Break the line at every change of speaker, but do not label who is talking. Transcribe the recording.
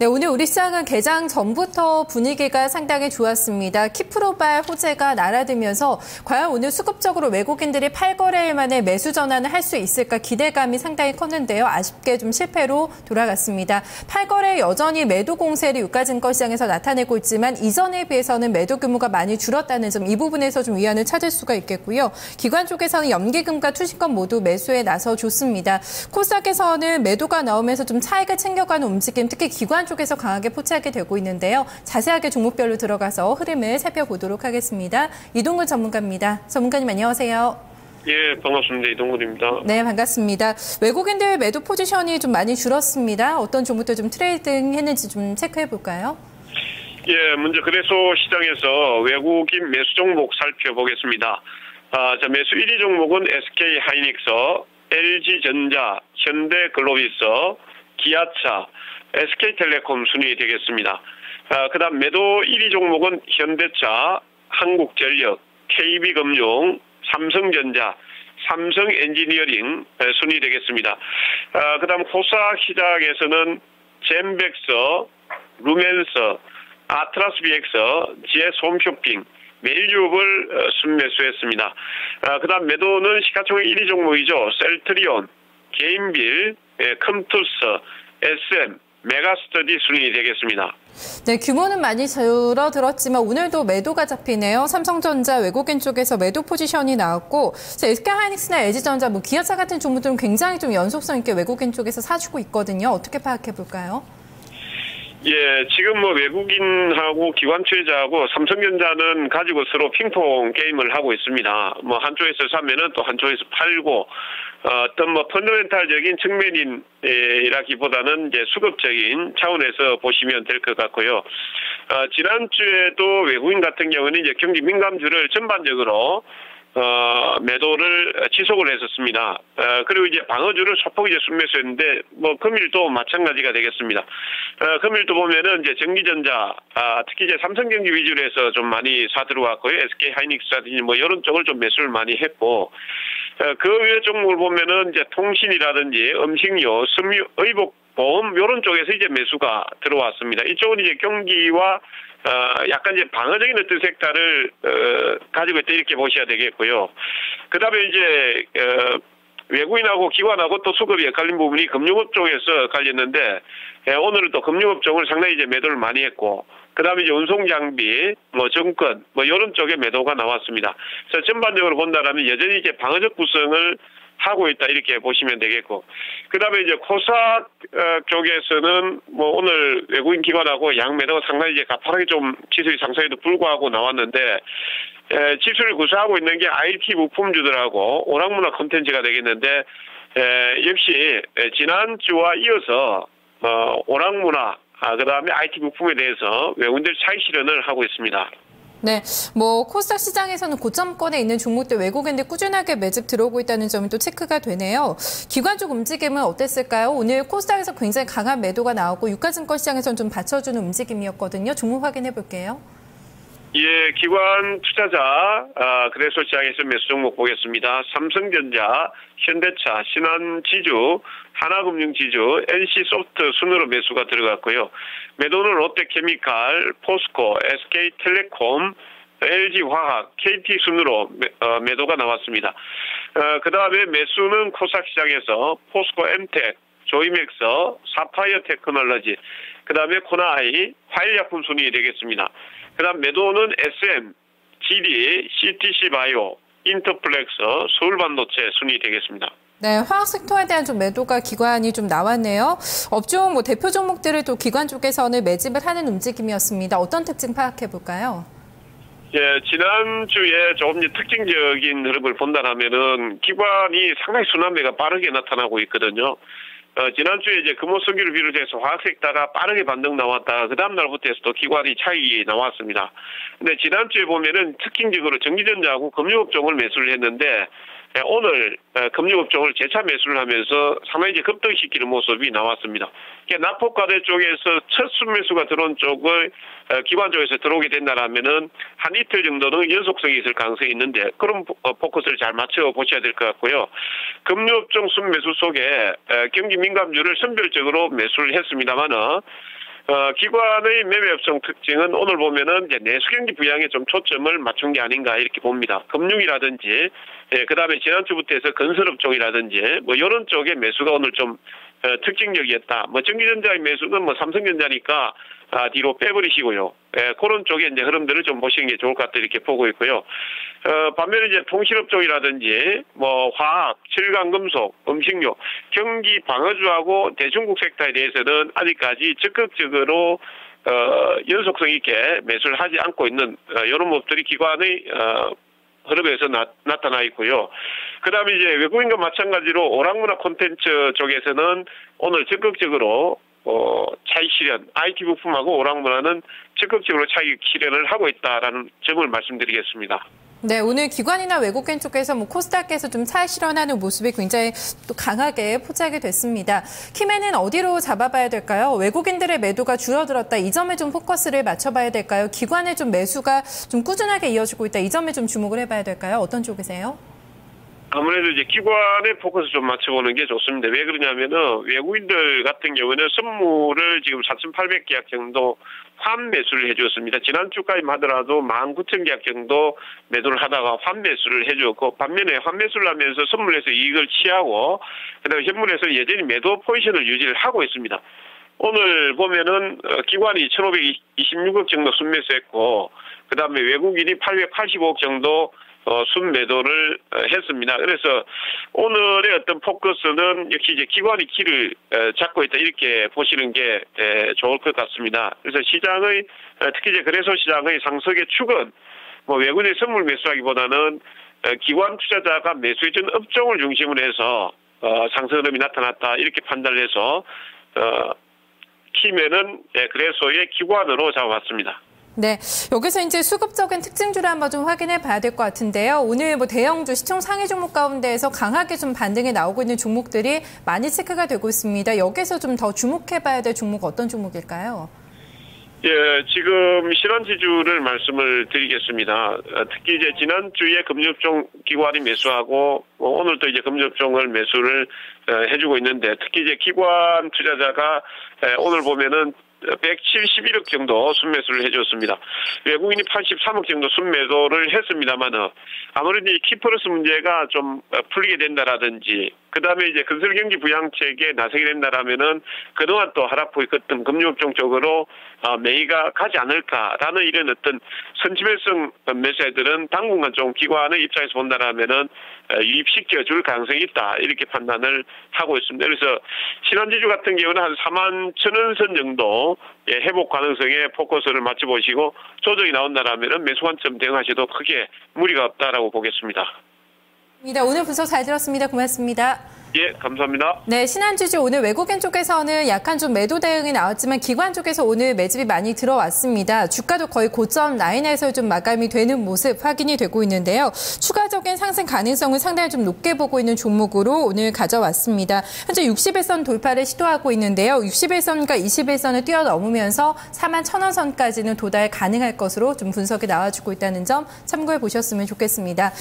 네, 오늘 우리 시장은 개장 전부터 분위기가 상당히 좋았습니다. 키프로발 호재가 날아들면서 과연 오늘 수급적으로 외국인들이 8거래일 만에 매수 전환을 할 수 있을까 기대감이 상당히 컸는데요. 아쉽게 좀 실패로 돌아갔습니다. 8거래 여전히 매도 공세를 유가증권 시장에서 나타내고 있지만 이전에 비해서는 매도 규모가 많이 줄었다는 점, 이 부분에서 좀 위안을 찾을 수가 있겠고요. 기관 쪽에서는 연기금과 투신권 모두 매수에 나서줬습니다. 코스닥에서는 매도가 나오면서 좀 차익을 챙겨가는 움직임, 특히 기관 쪽에서 강하게 포착이 되고 있는데요. 자세하게 종목별로 들어가서 흐름을 살펴보도록 하겠습니다. 이동근 전문가입니다. 전문가님 안녕하세요.
예, 반갑습니다. 이동근입니다.
네, 반갑습니다. 외국인들 매도 포지션이 좀 많이 줄었습니다. 어떤 종목들 좀 트레이딩 했는지 좀 체크해 볼까요?
예, 먼저 거래소 시장에서 외국인 매수 종목 살펴보겠습니다. 자, 매수 1위 종목은 SK 하이닉스, LG전자, 현대글로비스, 기아차, SK텔레콤 순위 되겠습니다. 그다음 매도 1위 종목은 현대차, 한국전력, KB금융, 삼성전자, 삼성엔지니어링 순위 되겠습니다. 그다음 코스닥 시장에서는 젠백스, 루멘스, 아트라스비엑스, GS홈쇼핑, 메일유업을 순매수했습니다. 그다음 매도는 시가총액 1위 종목이죠. 셀트리온, 개인빌, 컴투스, SM, 메가스터디 순위 되겠습니다.
네, 규모는 많이 줄어들었지만 오늘도 매도가 잡히네요. 삼성전자 외국인 쪽에서 매도 포지션이 나왔고, SK하이닉스나 LG전자, 기아차 같은 종목들은 굉장히 좀 연속성 있게 외국인 쪽에서 사주고 있거든요. 어떻게 파악해 볼까요?
예, 지금 외국인하고 기관 투자자하고 삼성전자는 가지고 서로 핑퐁 게임을 하고 있습니다. 한쪽에서 사면은 또 한쪽에서 팔고, 어떤 펀더멘탈적인 측면이라기보다는 이제 수급적인 차원에서 보시면 될 것 같고요. 지난주에도 외국인 같은 경우는 이제 경기 민감주를 전반적으로 매도를 지속을 했었습니다. 그리고 이제 방어주를 소폭 이제 순매수했는데, 금일도 마찬가지가 되겠습니다. 금일도 보면은 이제 전기전자, 특히 이제 삼성전기 위주로 해서 좀 많이 사 들어왔고요. SK 하이닉스라든지 이런 쪽을 좀 매수를 많이 했고, 그 외 종목을 보면은 이제 통신이라든지 음식료, 섬유, 의복보험, 이런 쪽에서 이제 매수가 들어왔습니다. 이쪽은 이제 경기와 약간 이제 방어적인 어떤 섹터를 가지고 있다 이렇게 보셔야 되겠고요. 그다음에 이제 외국인하고 기관하고 또 수급이 헷갈린 부분이 금융업 쪽에서 갈렸는데, 오늘은 또 금융업 쪽을 상당히 이제 매도를 많이 했고, 그다음에 이제 운송장비, 증권, 이런 쪽에 매도가 나왔습니다. 그래서 전반적으로 본다라면 여전히 이제 방어적 구성을 하고 있다 이렇게 보시면 되겠고, 그다음에 이제 코스닥 쪽에서는 오늘 외국인 기관하고 양매도가 상당히 이제 가파르게 좀 지수의 상승에도 불구하고 나왔는데, 지수를 구성하고 있는 게 IT 부품주들하고 오락문화 콘텐츠가 되겠는데, 역시 지난주와 이어서 오락문화, 그다음에 IT 부품에 대해서 외국인들 차익 실현을 하고 있습니다.
네, 코스닥 시장에서는 고점권에 있는 종목들 외국인들 꾸준하게 매집 들어오고 있다는 점이 또 체크가 되네요. 기관 쪽 움직임은 어땠을까요? 오늘 코스닥에서 굉장히 강한 매도가 나오고 유가증권 시장에서는 좀 받쳐주는 움직임이었거든요. 종목 확인해 볼게요.
예, 기관 투자자, 그래서 시장에서 매수 종목 보겠습니다. 삼성전자, 현대차, 신한지주, 하나금융지주, NC소프트 순으로 매수가 들어갔고요. 매도는 롯데케미칼, 포스코, SK텔레콤, LG화학, KT 순으로 매도가 나왔습니다. 그 다음에 매수는 코스닥 시장에서 포스코 엠텍, 조이맥스, 사파이어 테크놀로지, 그 다음에 코나아이, 화일약품 순이 되겠습니다. 그 다음 매도는 SM, GD, CTC바이오, 인터플렉스, 서울반도체 순이 되겠습니다.
네, 화학 섹터에 대한 좀 매도가 기관이 좀 나왔네요. 업종 대표 종목들을 또 기관 쪽에서는 매집을 하는 움직임이었습니다. 어떤 특징 파악해 볼까요?
예, 지난주에 조금 특징적인 흐름을 본다면은 기관이 상당히 순환매가 빠르게 나타나고 있거든요. 지난주에 이제 금호석유를 비롯해서 화학 섹터가 빠르게 반등 나왔다. 그 다음 날부터 해서 또 기관이 차익이 나왔습니다. 근데 지난주에 보면은 특징적으로 전기전자하고 금융업종을 매수를 했는데, 오늘 금융업종을 재차 매수를 하면서 상당히 이제 급등시키는 모습이 나왔습니다. 납폭과대 쪽에서 첫 순매수가 들어온 쪽을 기관 쪽에서 들어오게 된다라면은 한 이틀 정도는 연속성이 있을 가능성이 있는데, 그런 포커스를 잘 맞춰 보셔야 될 것 같고요. 금융업종 순매수 속에 경기 민감주를 선별적으로 매수를 했습니다만은 기관의 매매 업종 특징은 오늘 보면은 이제 내수 경기 부양에 좀 초점을 맞춘 게 아닌가 이렇게 봅니다. 금융이라든지, 그 다음에 지난주부터 해서 건설업종이라든지, 뭐 이런 쪽의 매수가 오늘 좀 특징적이었다. 뭐 전기전자의 매수는 뭐 삼성전자니까 뒤로 빼버리시고요. 그런 쪽에 이제 흐름들을 좀 보시는 게 좋을 것 같다 이렇게 보고 있고요. 반면에 이제 통신업종이라든지 뭐 화학, 칠강금속, 음식료, 경기 방어주하고 대중국 섹터에 대해서는 아직까지 적극적으로 연속성 있게 매수를 하지 않고 있는 이런 모습들이 기관의 흐름에서 나타나 있고요. 그 다음에 이제 외국인과 마찬가지로 오락문화 콘텐츠 쪽에서는 오늘 적극적으로 차익 실현, IT 부품하고 오락문화는 적극적으로 차익 실현을 하고 있다라는 점을 말씀드리겠습니다.
네, 오늘 기관이나 외국인 쪽에서 뭐 코스닥에서 좀 차익 실현하는 모습이 굉장히 또 강하게 포착이 됐습니다. 키맨은 어디로 잡아봐야 될까요? 외국인들의 매도가 줄어들었다. 이 점에 좀 포커스를 맞춰봐야 될까요? 기관의 좀 매수가 좀 꾸준하게 이어지고 있다. 이 점에 좀 주목을 해봐야 될까요? 어떤 쪽이세요?
아무래도 이제 기관의 포커스 좀 맞춰보는 게 좋습니다. 왜 그러냐면은 외국인들 같은 경우는 선물을 지금 4,800계약 정도 환 매수를 해주었습니다. 지난주까지만 하더라도 19,000계약 정도 매도를 하다가 환 매수를 해주었고, 반면에 환 매수를 하면서 선물에서 이익을 취하고, 그다음에 현물에서 여전히 매도 포지션을 유지를 하고 있습니다. 오늘 보면은 기관이 1,526억 정도 순매수했고, 그다음에 외국인이 885억 정도 순매도를 했습니다. 그래서 오늘의 어떤 포커스는 역시 이제 기관이 키를 잡고 있다 이렇게 보시는 게 좋을 것 같습니다. 그래서 시장의 특히 이제 거래소 시장의 상승의 축은 뭐 외국인의 선물 매수하기보다는 기관 투자자가 매수해준 업종을 중심으로 해서 상승 흐름이 나타났다 이렇게 판단을 해서 키맨은 거래소의 기관으로 잡아봤습니다.
네, 여기서 이제 수급적인 특징주를 한번 좀 확인해 봐야 될 것 같은데요. 오늘 뭐 대형주, 시총 상위 종목 가운데에서 강하게 좀 반등이 나오고 있는 종목들이 많이 체크가 되고 있습니다. 여기서 좀 더 주목해 봐야 될 종목 어떤 종목일까요?
예, 지금 실현지주를 말씀을 드리겠습니다. 특히 이제 지난주에 금융업종 기관이 매수하고 오늘도 이제 금융업종을 매수를 해주고 있는데, 특히 이제 기관 투자자가 오늘 보면은 171억 정도 순매수를 해줬습니다. 외국인이 83억 정도 순매도를 했습니다만은 아무래도 이 키플러스 문제가 좀 풀리게 된다라든지, 그 다음에 이제 건설경기 부양책에 나서게 된다라면은 그동안 또 하락폭이 컸던 금융업종 쪽으로 매이가 가지 않을까라는 이런 어떤 선취매성 매수들은 당분간 좀 기관의 입장에서 본다라면은 유입시켜 줄 가능성이 있다 이렇게 판단을 하고 있습니다. 그래서 신한지주 같은 경우는 한 41,000원 정도 회복 가능성에 포커스를 맞춰보시고 조정이 나온다라면은 매수 관점 대응하셔도 크게 무리가 없다라고 보겠습니다.
오늘 분석 잘 들었습니다. 고맙습니다.
예, 감사합니다.
네, 신한지주 오늘 외국인 쪽에서는 약간 좀 매도 대응이 나왔지만 기관 쪽에서 오늘 매집이 많이 들어왔습니다. 주가도 거의 고점 라인에서 좀 마감이 되는 모습 확인이 되고 있는데요. 추가적인 상승 가능성을 상당히 좀 높게 보고 있는 종목으로 오늘 가져왔습니다. 현재 60일선 돌파를 시도하고 있는데요. 60일선과 21선을 뛰어넘으면서 41,000원 선까지는 도달 가능할 것으로 좀 분석이 나와주고 있다는 점 참고해 보셨으면 좋겠습니다.